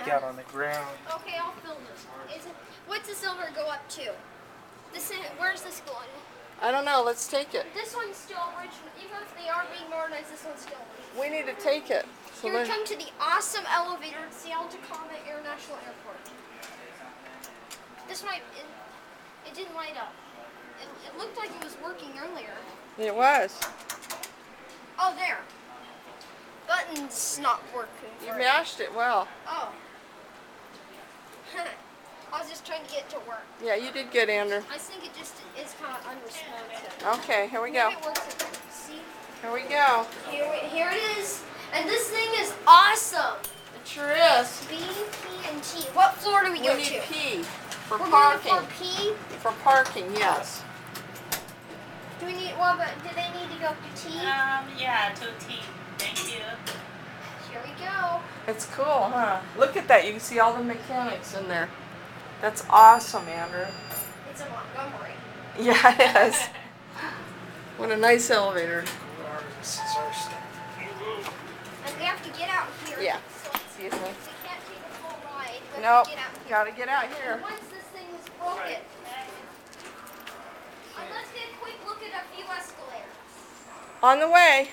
break out on the ground. Okay, I'll film it. What's the silver go up to? Where's this going? I don't know. Let's take it. This one's still original. Even if they are being modernized, this one's still original. We need to take it. So Here we come to the awesome elevator at Seattle Tacoma International Airport. This it didn't light up. It looked like it was working earlier. It was. Oh, there. Button's not working. You mashed it well. Oh. I was just trying to get it to work. Yeah, you did good, Andrew. I think it just is kind of unresponsive. Okay, here we go. Maybe it works again. See? Here we go. Here it is. And this thing is awesome. It sure is. B, P, and T. What floor do we go We need to? P for We're parking. going for P? For parking, yes. Do we need, well, but do they need to go to T? Yeah, to T. Thank you. Here we go. It's cool, huh? Look at that. You can see all the mechanics in there. That's awesome, Andrew. It's a Montgomery. Yeah, it is. What a nice elevator. This is our stuff. And we have to get out here. Yeah. So Excuse me. we can't take a full ride. We Nope. have to get out here. Gotta get out here. And once this thing is broken. Let's get a quick look at a few escalators. On the way.